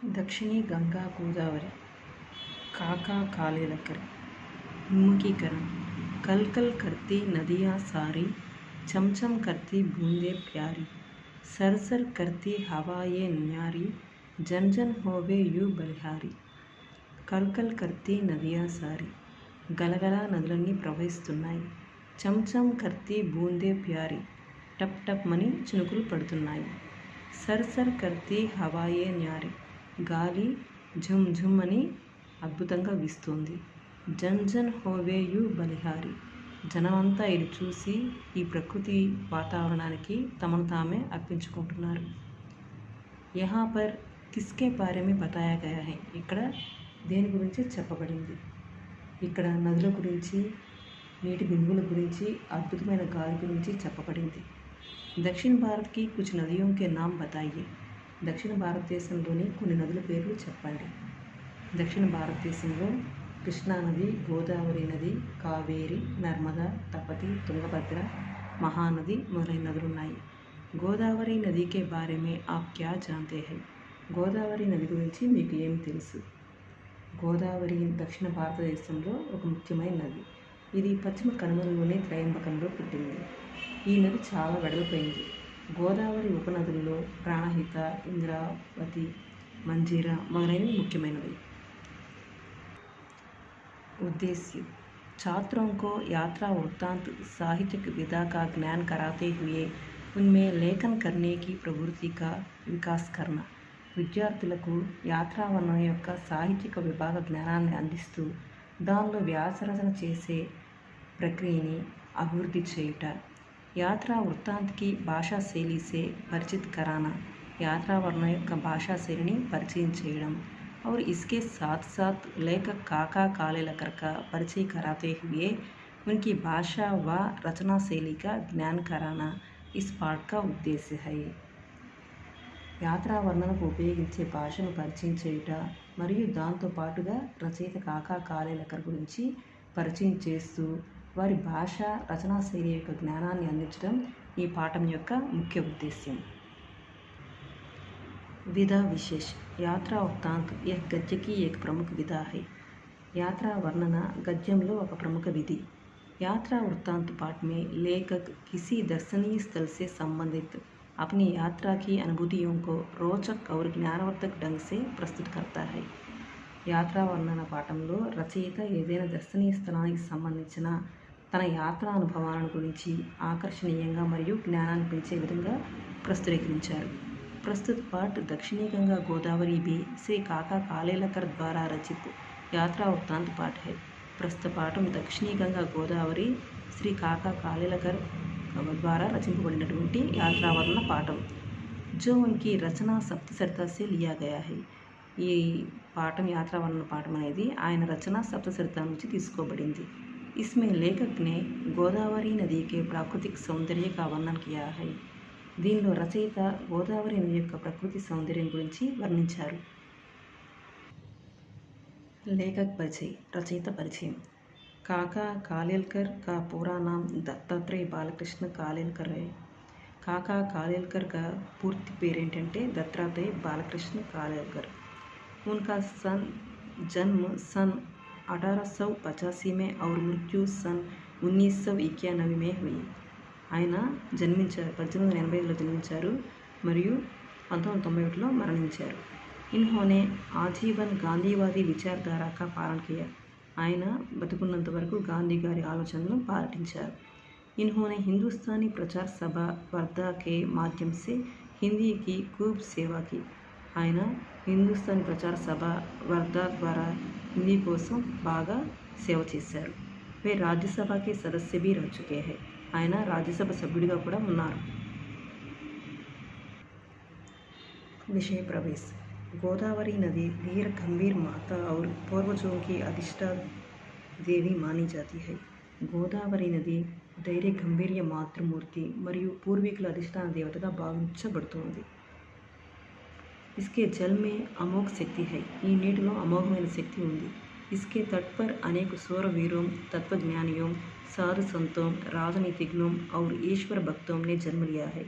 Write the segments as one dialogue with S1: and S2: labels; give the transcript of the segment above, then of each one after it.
S1: दक्षिणी गंगा गोदावरी काका कालेलकर उन्मुखीकरण कल कल करती नदियाँ सारी चमचम करती बूंदे प्यारी सरसर करती हवाएं न्यारी जन जन होवे यू बलिहारी కల్కల్ కర్తీ నదియా సారి గలగలా నదులన్నీ ప్రవహిస్తున్నాయి. చంచం కర్తీ బూందే ప్యారి టప్ టప్ మని చినుకులు పడుతున్నాయి. సర్ సర్ కర్తీ హవాయే న్యారి గాలి ఝుమ్ ఝుమ్ అని అద్భుతంగా వీస్తోంది. జన్ జన్ హోవే యు బలిహారి జనమంతా ఇది చూసి ఈ ప్రకృతి వాతావరణానికి తమను తామే అర్పించుకుంటున్నారు. యహా పర్ కిస్కే బారే మే బతాయా గయా హై ఇక్కడ దేని గురించి చెప్పబడింది. ఇక్కడ నదుల గురించి, నీటి బిందువుల గురించి, అద్భుతమైన గాలి గురించి చెప్పబడింది. దక్షిణ భారత్కి కుछ నదియోं के नाम बताइए దక్షిణ భారతదేశంలోని కొన్ని నదుల పేర్లు చెప్పండి. దక్షిణ భారతదేశంలో కృష్ణా నది, గోదావరి నది, కావేరి, నర్మదా, తపతి, తుంగభద్ర, మహానది మొదలైన నదులున్నాయి. గోదావరి నదికే బారే మే ఆప్ క్యా జాన్తే హై గోదావరి నది గురించి మీకు ఏమి తెలుసు? గోదావరి దక్షిణ భారతదేశంలో ఒక ముఖ్యమైన నది. ఇది పశ్చిమ కనుమలలోని త్రయంబకంలో పుట్టింది. ఈ నది చాలా వెడల్పోయింది. గోదావరి ఉపనదులలో ప్రాణహిత, ఇంద్రావతి, మంజీరా మొదలైనవి ముఖ్యమైనవి. उद्देश्य छात्रों को यात्रा वृत्तांत साहित्यिक विधा का ज्ञान कराते हुए उनमें लेखन करने की प्रवृत्ति का विकास करना. విద్యార్థులకు యాత్రావర్ణన యొక్క సాహిత్యక విభాగ జ్ఞానాన్ని అందిస్తూ దానిలో వ్యాసరచన చేసే ప్రక్రియని అభివృద్ధి చేయుట. యాత్రా వృత్తాంత్కి భాషా శైలిసే పరిచిత్ కరానా యాత్రావర్ణన యొక్క భాషా శైలిని పరిచయం చేయడం. और इसके साथ साथ लेखक काका कालेलकर का परिचय कराते हुए उनकी भाषा व रचना शैली का ज्ञान कराना इस पाठ का उद्देश्य है. యాత్రా వర్ణనకు ఉపయోగించే భాషను పరిచయం చేయుట మరియు దాంతో పాటుగా రచయిత కాకా కాలేలకర్ గురించి పరిచయం చేస్తూ వారి భాష, రచనా శైలి యొక్క జ్ఞానాన్ని అందించడం ఈ పాఠం యొక్క ముఖ్య ఉద్దేశ్యం. विधा विशेष यात्रा वृत्तांत यह गद्य की एक प्रमुख विधा है. यात्रा वर्णना गद्यंलो ఒక प्रमुख विधि. यात्रा वृत्तांत पाठ में लेखक किसी दर्शनीय स्थल से संबंधित अपनी यात्रा की अनुभूतियों को रोचक और ज्ञानवर्धक ढंग से प्रस्तुत करता है. యాత్రా వర్ణన పాఠంలో రచయిత ఏదైనా దర్శనీయ స్థలానికి సంబంధించిన తన యాత్రా అనుభవాలను గురించి ఆకర్షణీయంగా మరియు జ్ఞానాన్ని పెంచే విధంగా ప్రస్తుతీకరించారు. प्रस्तुत पाठ दक्षिणी गंगा गोदावरी भी श्री काका कालेलकर द्वारा रचित यात्रा वृत्तांत पाठ है. प्रस्तुत पाठం दक्षिणी गंगा गोदावरी श्री काका कालेलकर द्वारा रचिंपबडिనటువంటి यात्रा वर्णन पाठం जो उनकी रचना सप्तसरिता से लिया गया है. ఈ పాఠం యాత్రా వర్ణన పాఠం అనేది ఆయన రచన సప్తసరిత నుంచి తీసుకోబడింది. इसमें लेखक ने गोदावरी नदी के प्राकृतिक सौंदर्य का वर्णन किया है. దీనిలో రచయిత గోదావరి నది యొక్క ప్రకృతి సౌందర్యం గురించి వర్ణించారు. లేఖక్ పరిచయ రచయిత పరిచయం. కాకా కాలేల్కర్ का पूरा नाम दत्तात्रेय बालकृष्ण कालेलकर है. కాకా కాలేల్కర్ का పూర్తి పేరేంటంటే దత్తాత్రేయ బాలకృష్ణ కాలేల్కర్. उनका जन्म सन 1885 में और मृत्यु सन 1991 में हुई. ఆయన జన్మించారు 1885లో జన్మించారు మరియు 1991లో మరణించారు. इन्होंने आजीवन गांधीवादी विचारधारा का पालन किया. ఆయన బతుకున్నంత వరకు గాంధీ గారి ఆలోచనలను పాటించారు. इन्होंने हिंदुस्तानी प्रचार सभा वर्धा के माध्यम से हिंदी की खूब सेवा की. ఆయన హిందుస్థానీ ప్రచార సభ వర్ధా ద్వారా హిందీ కోసం బాగా సేవ చేశారు. वे राज्यसभा के सदस्य भी रह चुके हैं. ఆయన రాజ్యసభ సభ్యుడిగా కూడా ఉన్నారు. विषय प्रवेश. गोदावरी नदी धीर गंभीर माता और पूर्वजों की अधिष्ठा देवी मानी जाती है. గోదావరి నది ధైర్య గంభీర్య మాతృమూర్తి మరియు పూర్వీకుల అధిష్టాన దేవతగా భావించబడుతుంది. इसके जल में अमोघ शक्ति है. ఈ నీటిలో అమోఘమైన శక్తి ఉంది. इसके तट पर अनेक शूरवीरों, तत्वज्ञानियों, साधु संतों, राजनीतिज्ञों और ईश्वर भक्तों ने जन्म लिया है.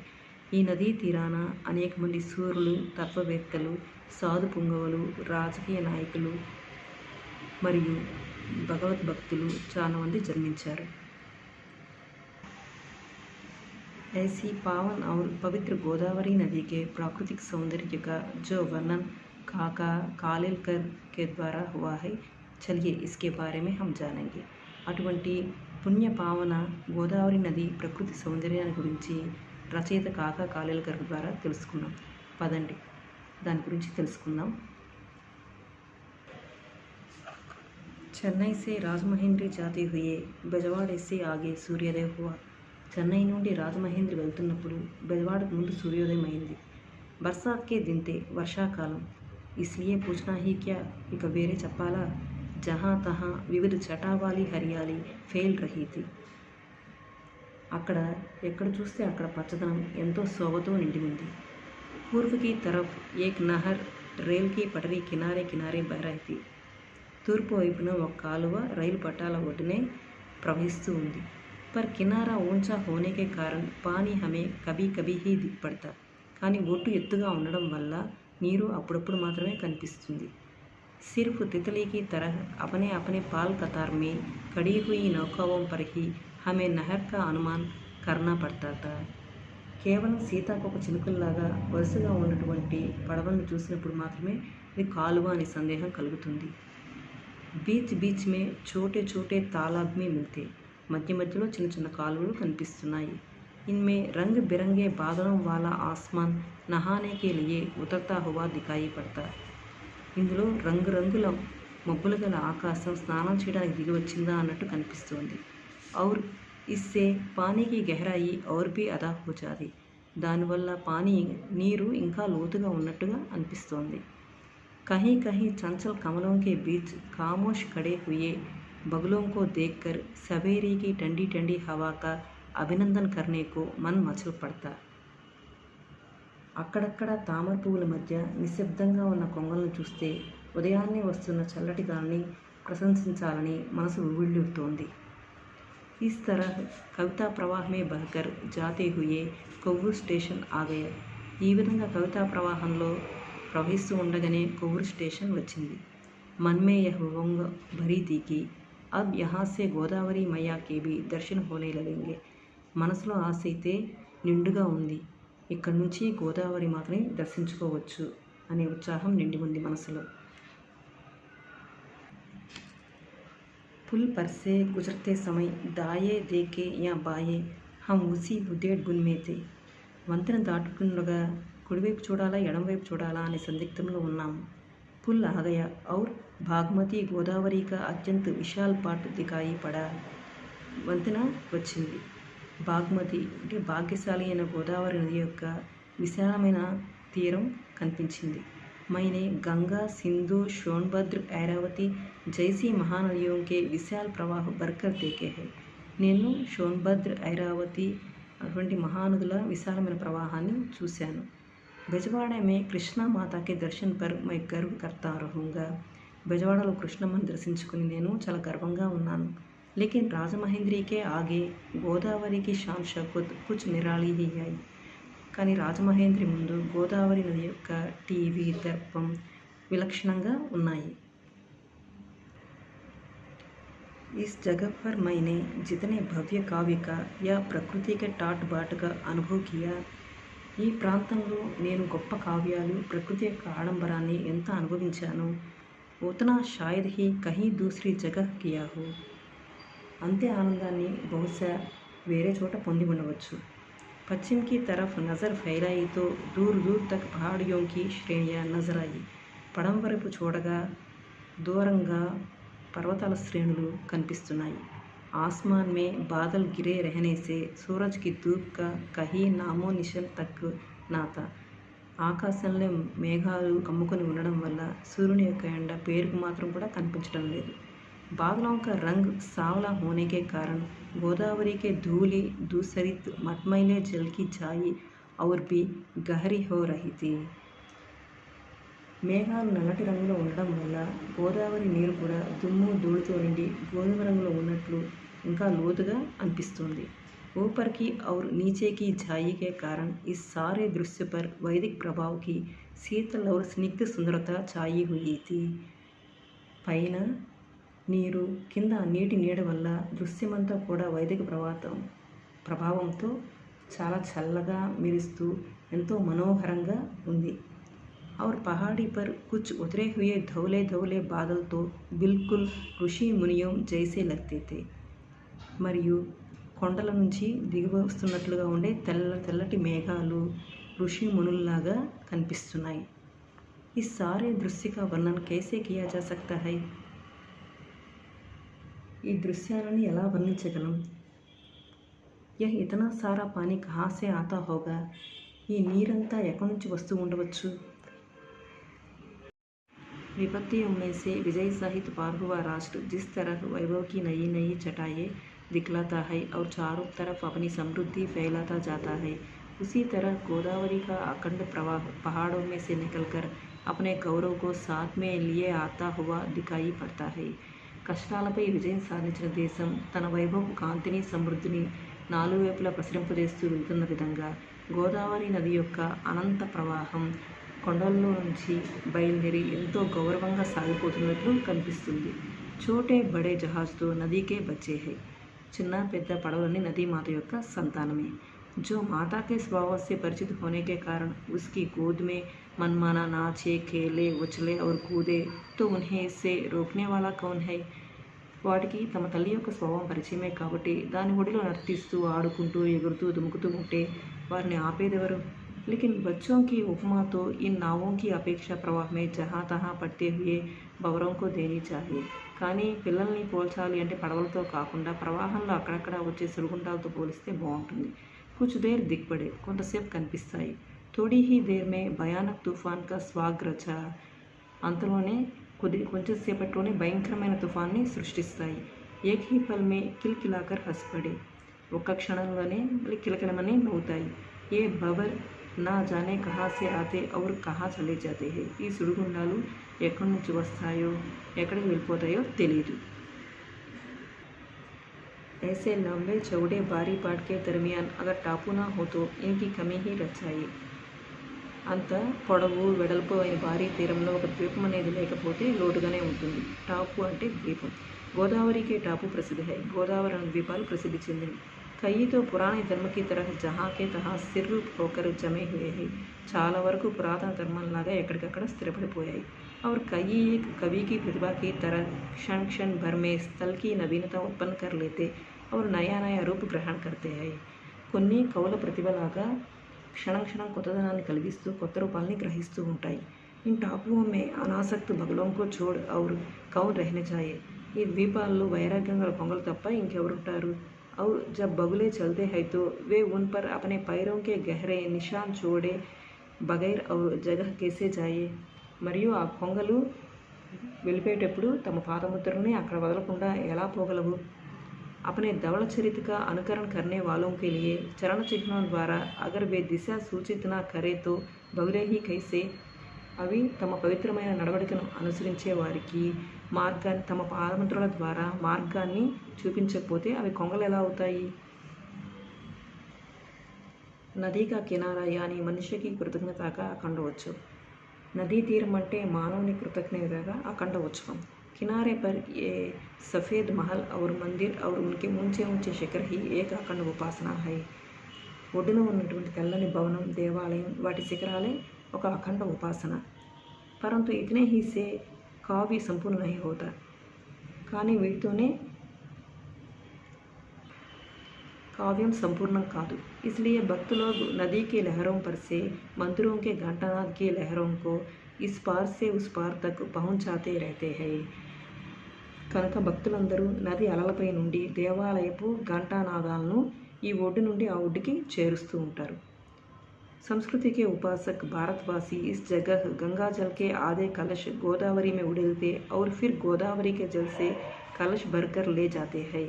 S1: ఈ నదీ తీరాన అనేక మంది సూరులు, తత్వవేత్తలు, సాధు పుంగవులు, రాజకీయ నాయకులు మరియు భగవద్భక్తులు చాలా మంది జన్మించారు. ऐसी पावन और पवित्र गोदावरी नदी के प्राकृतिक सौंदर्य का जो वर्णन काका कालेलकर के द्वारा हुआ है, चलिए इसके बारे में हम जानेंगे. అటువంటి పుణ్య పావన గోదావరి నది ప్రకృతి సౌందర్యాన్ని గురించి రచయిత కాకా కాలేల్కర్ ద్వారా తెలుసుకున్నాం. పదండి దాని గురించి తెలుసుకుందాం. చెన్నై से రాజమహేంద్రి जाते हुए బెజవాడ से आगे सूर्योदय हुआ. చెన్నై నుండి రాజమహేంద్రి వెళ్తున్నప్పుడు బెజవాడకు ముందు సూర్యోదయం అయింది. బర్సాత్ కే దిన్ తే, వర్షాకాలం. ఇస్లియే పూछना ही क्या, ఇక వేరే చెప్పాలా. జహా తహా వివిధ చటావాలి హరియాలి ఫెయిల్ రహీ థీ. అక్కడ ఎక్కడ చూస్తే అక్కడ పచ్చదనం ఎంతో శోభతో నిండి ఉంది. పూర్వ్ కి తరఫ్ ఏక్ నహర్ రైల్ కి పటరీ కినారే కినారే బహ్ రహీ థీ. తూర్పు వైపున ఒక కాలువ రైలు పట్టాల ఒడ్డునే ప్రవహిస్తూ ఉంది. पर किनारा ऊंचा होने के कारण पानी हमें कभी कभी ही दिख पड़ता. కానీ ఒడ్డు ఎత్తుగా ఉండడం వల్ల నీరు అప్పుడప్పుడు మాత్రమే కనిపిస్తుంది. सिर्फ तितली की तरह अपने अपने पाल कतार में खड़ी हुई नौकाओं पर ही हमें नहर का अनुमान करना पड़ता था. కేవలం సీతాకోక చిలుకల్లాగా వరుసగా ఉన్నటువంటి పడవలను చూసినప్పుడు మాత్రమే ఇది కాలువ అనే సందేహం కలుగుతుంది. బీచ్ బీచ్ మే చోటే చోటే తాలాబ్ మే మిల్తే. మధ్య మధ్యలో చిన్న చిన్న కాలువలు కనిపిస్తున్నాయి. ఇన్మే రంగ్ బిరంగే బాదలం వాలా ఆస్మాన్ నహానే కే లియే ఉతర్తా హువా దికాయి పడతా. ఇందులో రంగురంగుల మబ్బులు గల ఆకాశం స్నానం చేయడానికి దిగి వచ్చిందా అన్నట్టు కనిపిస్తోంది. ఔర్ ఇస్సే పానీకి గహరాయి ఔర్ బి అదా హో జాతి. దానివల్ల నీరు ఇంకా లోతుగా ఉన్నట్టుగా అనిపిస్తోంది. కहीं कहीं चंचल कमलों के बीच खामोश खड़े हुए बगुलों को देखकर सवेरे की ठंडी ठंडी हवा का अभिनंदन करने को मन मचल पड़ता. అక్కడక్కడ తామర పువ్వుల మధ్య నిశ్శబ్దంగా ఉన్న కొంగలను చూస్తే ఉదయాన్నే వస్తున్న చల్లటి గాలిని ప్రశంసించాలని మనసు ఉవ్విళ్ళూరుతోంది. इस तरह కవితా ప్రవాహమే బహకర్ జాతే హుయే కొవ్వూరు స్టేషన్ ఆగయ. ఈ విధంగా కవితా ప్రవాహంలో ప్రవహిస్తూ ఉండగానే కొవ్వూరు స్టేషన్ వచ్చింది. మన్మే యహ్ ఉమంగ్ భరీ థీ కి అబ్ యహా సే గోదావరి మయ్యా కే భీ దర్శన్ హోనే లగేంగే. మనసులో ఆశ అయితే నిండుగా ఉంది, ఇక్కడి నుంచి గోదావరి మాతని దర్శించుకోవచ్చు అనే ఉత్సాహం నిండి ఉంది మనసులో. पुल पर से गुजरते समय दाये देखे या बाये हम उसी बुदेड़गुन में थे. వంతెన దాటుతుండగా కుడివైపు చూడాలా ఎడమవైపు చూడాలా అనే సందిగ్ధంలో ఉన్నాము. పుల్ ఆగయ ఔర్ బాగ్మతి గోదావరి కా అత్యంత విశాల్ పాట్ దికాయి పడా. వంతెన వచ్చింది. బాగ్మతి అంటే భాగ్యశాలి అయిన గోదావరి నది యొక్క విశాలమైన తీరం కనిపించింది. मैंने गंगा, सिंधु, सोनभद्र, ऐरावती जैसी महानदियों के विशाल प्रवाह बरकर देखे हैं. నేను సోన్భద్ర, ఐరావతి అటువంటి మహానదుల విశాలమైన ప్రవాహాన్ని చూశాను. బెజవాడ మే కృష్ణా మాతా కే దర్శన్ పర్ మై గర్వ్ కర్తా రహూంగా. బెజవాడలో కృష్ణమ్మని దర్శించుకుని నేను చాలా గర్వంగా ఉన్నాను. లేకిన్ రాజమహేంద్రికే ఆగే గోదావరి కి San Shaukat Kuch నిరాళీ he high. కానీ రాజమహేంద్రి ముందు గోదావరి నది యొక్క టీవీ దర్పం విలక్షణంగా ఉన్నాయి. इस जगह पर मैंने जितने भव्य काव्य का या प्रकृति के టాట్ బాటుగా అనుభవ్ కియా. ఈ ప్రాంతంలో నేను గొప్ప కావ్యాలు, ప్రకృతి యొక్క ఆడంబరాన్ని ఎంత అనుభవించానో ఉతనా షాయద్ హీ కహీ దూసరీ జగహ్ కియా హో. అంతే ఆనందాన్ని బహుశా వేరే చోట పొంది ఉండవచ్చు. पश्चिम की तरफ नज़र फैलाई तो दूर दूर तक पहाड़ियों की श्रेणियाँ नजर आई. పడం వైపు చూడగా దూరంగా పర్వతాల శ్రేణులు కనిపిస్తున్నాయి. ఆస్మాన్ మే బాదల్ గిరే రహనే సే సూరజ్ కి ధూప్ కా కహీ నామో నిషన్ తక్ నాతా. ఆకాశంలో మేఘాలు కమ్ముకొని ఉండడం వల్ల సూర్యుని యొక్క ఎండ పేరుకు మాత్రం కూడా కనిపించడం లేదు. बादलों का रंग सांवला होने के कारण गोदावरी के धूली दूसरित मटमैले जल की छाई और भी गहरी हो रही थी. మేఘాలు నల్లటి రంగులో ఉండడం వల్ల గోదావరి నీరు కూడా దుమ్ము ధూళితో నిండి గోధుమ రంగులో ఉన్నట్లు ఇంకా లోతుగా అనిపిస్తుంది. ऊपर की और नीचे की झाई के कारण इस सारे दृश्य पर वैदिक प्रभाव की शीतल और स्निग्ध सुंदरता छाई हुई थी। పైన నీరు, కింద నీటి నీడ వల్ల దృశ్యమంతా కూడా వైదిక ప్రభావంతో చాలా చల్లగా మెరుస్తూ ఎంతో మనోహరంగా ఉంది। और पहाड़ी पर कुछ उतरे हुए धौले धौले बादल तो बिल्कुल ऋषि मुनियों जैसे लगते थे। మరియు కొండల నుంచి దిగి వస్తున్నట్లుగా ఉండే తెల్లటి మేఘాలు ఋషి మునుల్లాగా కనిపిస్తున్నాయి। इस सारे दृश्य का वर्णन कैसे किया जा सकता है? ఈ దృశ్యాలను ఎలా వర్ణించగలం? यह इतना सारा पानी कहाँ से आता होगा? ఈ నీరంతా ఎక్కడి నుంచి వస్తూ ఉండవచ్చు? विपत्तियों में से विजय सहित पार हुआ राष्ट्र जिस तरह वैभव की नई नई चटाइयाँ दिखलाता है और चारों तरफ अपनी समृद्धि फैलाता जाता है, उसी तरह गोदावरी का अखंड प्रवाह पहाड़ों में से निकलकर अपने गौरव को साथ में लिए आता हुआ दिखाई पड़ता है। కష్టాలపై విజయం సాధించిన దేశం తన వైభవ కాంతిని సమృద్ధిని నాలుగు వైపులా ప్రసరింపజేస్తూ వెళ్తున్న విధంగా గోదావరి నది యొక్క అనంత ప్రవాహం కొండల్లో నుంచి బయలుదేరి ఎంతో గౌరవంగా సాగిపోతున్నట్లు కనిపిస్తుంది। छोटे बड़े जहाज तो नदी के बच्चे हैं। చిన్న పెద్ద పడవలన్నీ నదీ మాత యొక్క సంతానమే। जो माता के स्वभाव से परिचित होने के कारण उसकी गोद में मनमाना नाचे, खेले, उछले और कूदे तो उन्हें इससे रोकने वाला कौन है? వాటికి తమ తల్లి యొక్క స్వభావం పరిచయమే కాబట్టి దాని ఒడిలో నర్తిస్తూ ఆడుకుంటూ ఎగురుతూ దుముకుతూ ఉంటే వారిని ఆపేదెవరు? लेकिन बच्चों की उपमा तो इन नावों की अपेक्षा प्रवाह में जहाँ तहाँ पड़ते हुए बवरों को देनी चाहिए। కానీ పిల్లల్ని పోల్చాలి అంటే పడవలతో కాకుండా ప్రవాహంలో అక్కడక్కడ వచ్చే సుడిగుండాలతో పోలిస్తే బాగుంటుంది। कुछ देर दिख पड़े, కొంతసేపు కనిపిస్తాయి। थोड़ी ही देर में भयानक तूफान का स्वाग रचा, అంతలోనే కొంచెంసేపట్లోనే భయంకరమైన తుఫాన్ని సృష్టిస్తాయి। एक ही पल में కిలకిలాకర్ हंस पड़े, ఒక్క క్షణంలోనే మళ్ళీ కిలకిలమని నవ్వుతాయి। ये भंवर ना जाने कहाँ से आते और कहाँ चले जाते हैं, ఈ సుడిగుండాలు ఎక్కడి నుంచి వస్తాయో ఎక్కడికి వెళ్ళిపోతాయో తెలియదు। ऐसे लंबे चौड़े भारी पाट के दरमियान अगर टापू ना हो तो इनकी कमी ही रह जाए। అంత పొడవు వెడల్పు అయిన భారీ తీరంలో ఒక ద్వీపం అనేది లేకపోతే లోటుగానే ఉంటుంది। టాపు అంటే ద్వీపం। గోదావరికి టాపు ప్రసిద్ధి है, గోదావరి అనే ద్వీపాలు ప్రసిద్ధి చెందింది। कई तो पुराने धर्म की तरह जहाँ के तहाँ स्थिर होकर जमे हुए हैं, చాలా వరకు పురాతన ధర్మంలాగా ఎక్కడికక్కడ స్థిరపడిపోయాయి। और कई एक कवि की प्रतिभा की तरह क्षण क्षण भर में स्थल की नवीनता उत्पन्न कर लेते और नया नया रूप ग्रहण करते हैं। కొన్ని కవుల ప్రతిభలాగా క్షణం క్షణం కొత్తదనాన్ని కలిగిస్తూ కొత్త రూపాలని గ్రహిస్తూ ఉంటాయి। इन टापुओं में अनासक्त बगलों को छोड़ और कौन रहने चाहिए? ఈ ద్వీపాల్లో వైరాగ్యం గల కొంగలు తప్ప ఇంకెవరుంటారు? और जब बगुले चलते हैं तो वे उन पर अपने पैरों के गहरे निशान छोड़े बगैर और जगह कैसे जाए? మరియు ఆ కొంగలు వెళ్ళిపోయేటప్పుడు తమ పాదముద్రల్ని అక్కడ వదలకుండా ఎలా పోగలవు? अपने धवल चरित्र का अनुकरण करने वालों के लिए चरण चिन्हों द्वारा अगर वे दिशा सूचित न करे तो बगुले ही कैसे? అవి తమ పవిత్రమైన నడవడికను అనుసరించే వారికి మార్గాన్ని తమ పాదముద్రల ద్వారా మార్గాన్ని చూపించకపోతే అవి కొంగలు ఎలా అవుతాయి? నదీ కా కినారా యాని మనిషికి కృతజ్ఞతగా అఖండ ఉత్సవం। నదీ తీరం అంటే మానవుని కృతజ్ఞతగా అఖండ ఉత్సవం। किनारे पर ये सफ़ेद महल और मंदिर और उनके ऊंचे ऊंचे शिखर ही एक अखंड उपासना है। ఒడ్డున ఉన్నటువంటి తెల్లని భవనం, దేవాలయం, వాటి శిఖరాలే ఒక అఖండ ఉపాసన। परंतु इतने ही से काव्य संपूर्ण नहीं होता, కానీ వీటితోనే काव्यम संपूर्ण कादु। इसलिए भक्त लोग नदी के लहरों पर से मंदिरों के घंटानाद की लहरों को इस पार से उस पार तक पहुंचाते रहते हैं। కనుక భక్తులందరూ నది అలలపై నుండి దేవాలయపు ఘంటానాదాలను ఈ ఒడ్డు నుండి ఆ ఒడ్డుకి చేరుస్తూ ఉంటారు। संस्कृति के उपासक भारतवासी इस जगह गंगा जल के आधे कलश गोदावरी में उड़ेलते और फिर गोदावरी के जल से कलश भरकर ले जाते हैं।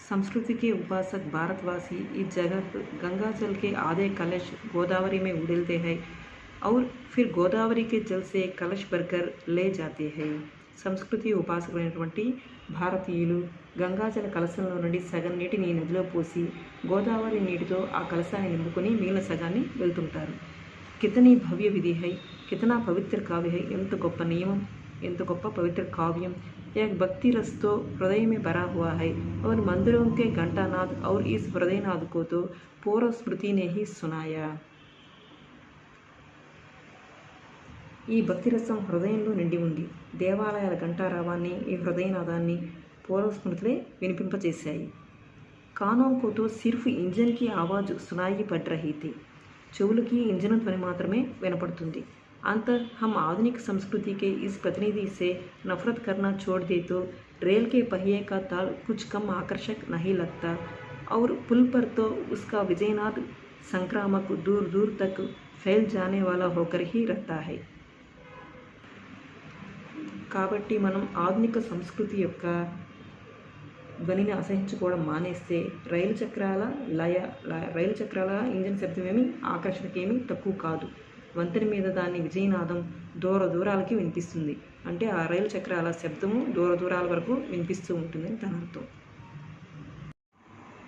S1: संस्कृति के उपासक भारतवासी इस जगह गंगा जल के आधे कलश गोदावरी में उड़ेलते हैं और फिर गोदावरी के जल से कलश भरकर ले जाते हैं। సంస్కృతి ఉపాసకులైనటువంటి భారతీయులు గంగాజల కలశంలో నుండి సగం నీటిని నదిలో పోసి గోదావరి నీటితో ఆ కలశాన్ని నింపుకొని మిగిలిన సగాన్ని వెళ్తుంటారు. కితనీ భవ్య విధి హై, కితనా పవిత్ర కావ్య హై, ఎంత గొప్ప నియమం, ఎంత గొప్ప పవిత్ర కావ్యం. एक भक्ति रस तो हृदय में भरा हुआ है और मंदिरों के घंटानाद और इस हृदयनाद को तो पूर्व स्मृति ने ही सुनाया. ఈ భక్తి రసం హృదయంలో నిండి ఉంది. దేవాలయాల ఘంటారావాన్ని, ఈ హృదయనాదాన్ని పూర్వస్మృతులే వినిపింపచేశాయి. కానోं को तो सिर्फ इंजन की आवाज़ सुनाई पड़ रही थी. చెవులకి ఇంజన్ ధ్వని మాత్రమే వినపడుతుంది. अंतर हम आधुनिक संस्कृति के इस प्रतिनिधि से नफरत करना छोड़ दे तो रेल के पहिए का ताल कुछ कम आकर्षक नहीं लगता और पुल पर तो उसका विजयनाद संक्रामक दूर दूर तक फैल जाने वाला होकर ही रहता है. కాబట్టి మనం ఆధునిక సంస్కృతి యొక్క ధ్వనిని అసహించుకోవడం మానేస్తే రైలు చక్రాల ఇంజన్ శబ్దమేమి ఆకర్షణకేమీ తక్కువ కాదు. వంతెన మీద దాని విజయనాదం దూర దూరాలకి వినిపిస్తుంది. అంటే ఆ రైలు చక్రాల శబ్దము దూర దూరాల వరకు వినిపిస్తూ ఉంటుందని తన అర్థం.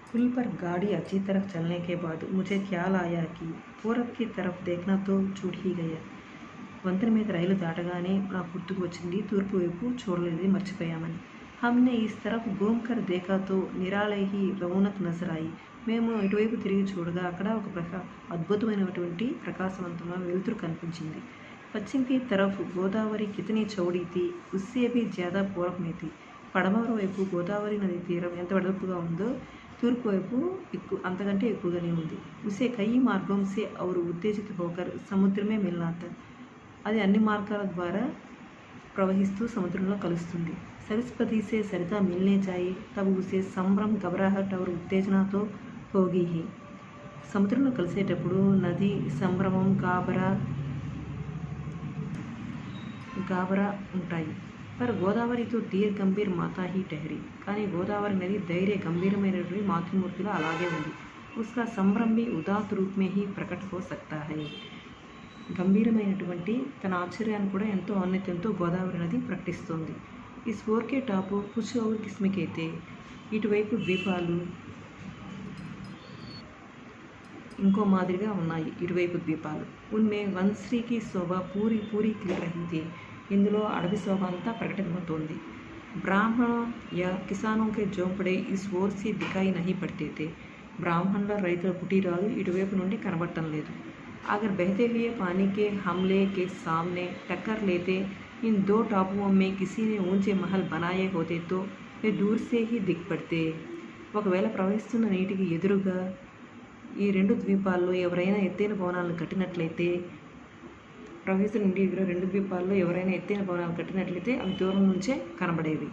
S1: पुल पर गाड़ी अच्छी तरह चलने के बाद मुझे ख्याल आया कि पूरब की तरफ देखना तो छूट ही गया. వంతెన మీద రైలు దాటగానే నాకు గుర్తుకు వచ్చింది, తూర్పు వైపు చూడలేదు, మర్చిపోయామని. हमने इस तरफ घूम कर देखा तो निराले ही रौनक नजर आई. మేము ఇటువైపు తిరిగి చూడగా అక్కడ ఒక అద్భుతమైనటువంటి ప్రకాశవంతమైన వెలుతురు కనిపించింది. పశ్చిమ की तरफ గోదావరి కితనీ చౌడీ थी उससे भी ज़्यादा पूरब में थी. పడమర వైపు గోదావరి నది తీరం ఎంత వెడల్పుగా ఉందో తూర్పు వైపు అంతకంటే ఎక్కువగానే ఉంది. उसे कई मार्गों से और उत्तेजित होकर समुद्र में मिलना था. అది అన్ని మార్గాల ద్వారా ప్రవహిస్తూ సముద్రంలో కలుస్తుంది. सरस्वती से सरिता मिलने चाहिए तब उसे संभ्रम घबराहट और उत्तेजना तो होगी ही. సముద్రంలో కలిసేటప్పుడు నది సంభ్రమం గాబరా ఉంటాయి. पर गोदावरी तो धीर गंभीर माता ही ठहरी. కానీ గోదావరి నది ధైర్య గంభీరమైనటువంటి మాతృమూర్తిలో అలాగే ఉంది. उसका संभ्रम भी उदात रूप में ही प्रकट हो सकता है. గంభీరమైనటువంటి తన ఆశ్చర్యాన్ని కూడా ఎంతో ఔన్నత్యంతో గోదావరి నది ప్రకటిస్తోంది. इस ओर के टापू कुछ और किस्म के थे. ఇటువైపు ద్వీపాలు ఇంకో మాదిరిగా ఉన్నాయి. ఇటువైపు ద్వీపాలు उनमें वनश्री की शोभा पूरी पूरी खिल रही थी. ఇందులో అడవి శోభ అంతా ప్రకటితమవుతోంది. బ్రాహ్మణों या किसानों के झोंपड़े इस ओर से दिखाई नहीं पड़ते थे. బ్రాహ్మణుల రైతుల కుటీరాలు ఇటువైపు నుండి కనబడటం లేదు. अगर बहते हुए पानी के हमले के सामने टक्कर लेते इन दो टापुओं में किसी ने ऊंचे महल बनाए होते तो वे दूर से ही दिख पड़ते. ఒకవేళ ప్రవహిస్తున్న నీటికి ఎదురుగా ఈ రెండు ద్వీపాల్లో ఎవరైనా ఎత్తైన భవనాలను కట్టినట్లయితే అవి దూరం నుంచే కనబడేవి.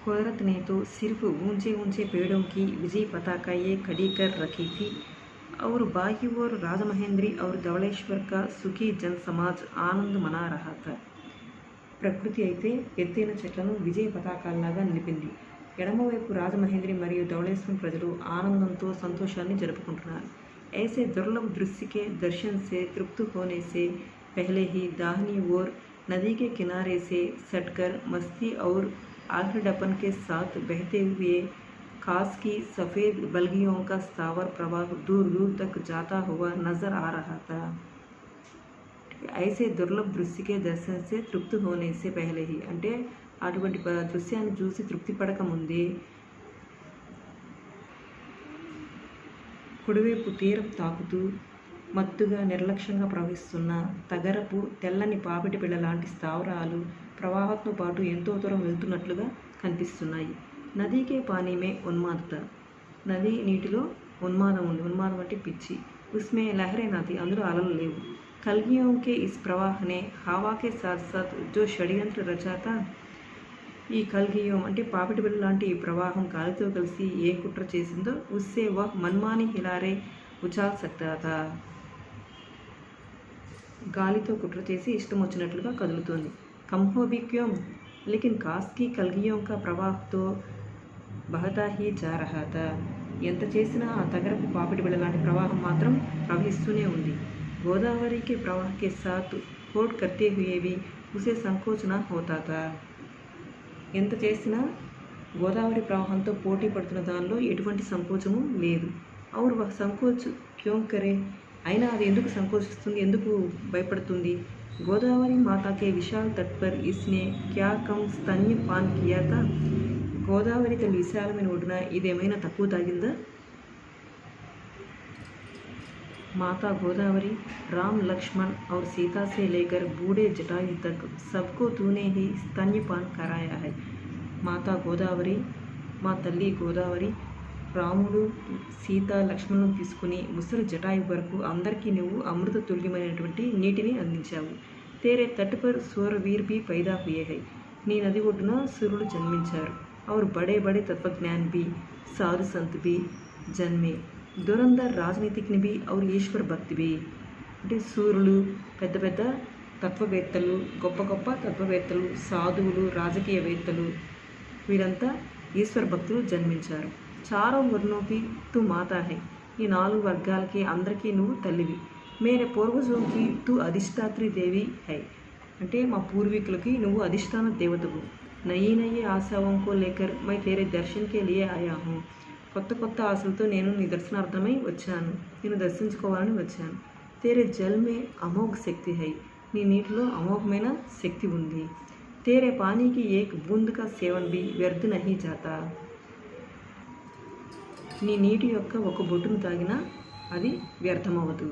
S1: कुदरत ने तो सिर्फ ऊंचे ऊंचे पेड़ों की विजय पताका ये खड़ी कर रखी थी और बाकी ओर राजमहेंद्री और धवलेश्वर का सुखी जन समाज आनंद मना रहा था. ప్రకృతి అయితే ఎత్తైన చెట్లను విజయ పతాకాల్లాగా నిలిపింది. ఎడమవైపు రాజమహేంద్రి మరియు ధవళేశ్వరం ప్రజలు ఆనందంతో సంతోషాన్ని జరుపుకుంటున్నారు. ऐसे दुर्लभ दृश्य के दर्शन से तृप्त होने से पहले ही दाहिनी ओर नदी के किनारे से सटकर मस्ती और आह्लादपन के साथ बहते हुए खास की सफ़ेद बल्गियों का स्थावर प्रवाह दूर दूर तक जाता हुआ नजर आ रहा था. ऐसे दुर्लभ दृश्य के दर्शन से तृप्त होने से पहले ही అంటే అటువంటి దృశ్యాన్ని చూసి తృప్తి పడక ముందే కుడివైపు తీరం తాకుతూ మత్తుగా నిర్లక్ష్యంగా ప్రవహిస్తున్న తగరపు తెల్లని పాపిటి పిల్ల లాంటి స్థావరాలు ప్రవాహంతో పాటు ఎంతో దూరం వెళ్తున్నట్లుగా కనిపిస్తున్నాయి. నదీకే పానీ మే ఉన్మాదత. నది నీటిలో ఉన్మాదం ఉంది. ఉన్మాదం అంటే పిచ్చి. ఉస్మే లహరే నది, అందులో అలలు లేవు. కల్గియోं के इस प्रवाह ने हवा के साथ साथ जो षड्यंत्र रचा था. ఈ కల్గియోం అంటే పాపిటి బిళ్ళ లాంటి ఈ ప్రవాహం గాలితో కలిసి ఏ కుట్ర చేసిందో ఉస్సే వహ్ మన్మాని హిలారే ఉచాల్ సక్తా థా. గాలితో కుట్ర చేసి ఇష్టం వచ్చినట్లుగా కదులుతోంది. కమ్హో భీ క్యోం లేకిన్ కాస్ కి కల్గియోం కా ప్రవాహ్ తో బహతా హీ జా రహా థా. ఎంత చేసినా ఆ తగరపు పాపిటి బిళ్ళ లాంటి ప్రవాహం మాత్రం ప్రవహిస్తూనే ఉంది. गोदावरी के प्रवाह के साथ होड़ करते हुए भी ఉసే సంకోచన హోతాతా. ఎంత చేసినా గోదావరి ప్రవాహంతో పోటీ పడుతున్న దానిలో ఎటువంటి సంకోచము లేదు. ఔర్ వహ్ సంకోచ్ క్యోं करे, అయినా అది ఎందుకు సంకోచిస్తుంది, ఎందుకు భయపడుతుంది? గోదావరి మాతా కే విశాల్ తట్ పర్ ఇస్నే క్యా కమ్ స్తన్యపాన్ కియా తా. గోదావరి తల్లి విశాలమైన ఒడ్డున ఇదేమైనా తక్కువ తాగిందా? माता गोदावरी राम लक्ष्मण और सीता से लेकर बूढ़े जटायु तक सबको तूने ही स्तन्यपान कराया है. माता गोदावरी, మా తల్లి గోదావరి రాముడు సీత లక్ష్మణులను తీసుకుని ముసలి జటాయు వరకు అందరికీ నువ్వు అమృత తుల్యమైనటువంటి నీటిని అందించావు. తేరే తట్ పర్ సూరవీర్ भी पैदा हुए हैं. నీ నది ఒడ్డున సూర్యులు జన్మించారు. और बड़े बड़े तत्वज्ञान भी साधु संत भी जन्मे. దురంధర్ రాజనీతిజ్ఞ भी और ఈశ్వర్ భక్తి भी. అంటే సూర్యులు, పెద్ద పెద్ద తత్వవేత్తలు, గొప్ప గొప్ప తత్వవేత్తలు, సాధువులు, రాజకీయవేత్తలు వీరంతా ఈశ్వర భక్తులు జన్మించారు. చారో వర్ణోకి తు మాతా హై. ఈ 4 వర్గాలకి అందరికీ నువ్వు తల్లివి. మేరే పూర్వజోకి తు అధిష్టాత్రి దేవి హై. అంటే మా పూర్వీకులకి నువ్వు అధిష్టాన దేవతవు. నయీ నయీ ఆశావోంకో లేకర్ మై తేరే దర్శన్కే లియే ఆయా హూ. కొత్త కొత్త ఆశలతో నేను నీ దర్శనార్థమై వచ్చాను, నేను దర్శించుకోవాలని వచ్చాను. తేరే జల్ మే అమోఘ శక్తి హై. నీ నీటిలో అమోఘమైన శక్తి ఉంది. తేరే పానీకి ఏక్ బూంద్ కా సేవన్ భీ వ్యర్థ నహీ జాతా. నీ నీటి యొక్క ఒక బొట్టును తాగినా అది వ్యర్థమవదు.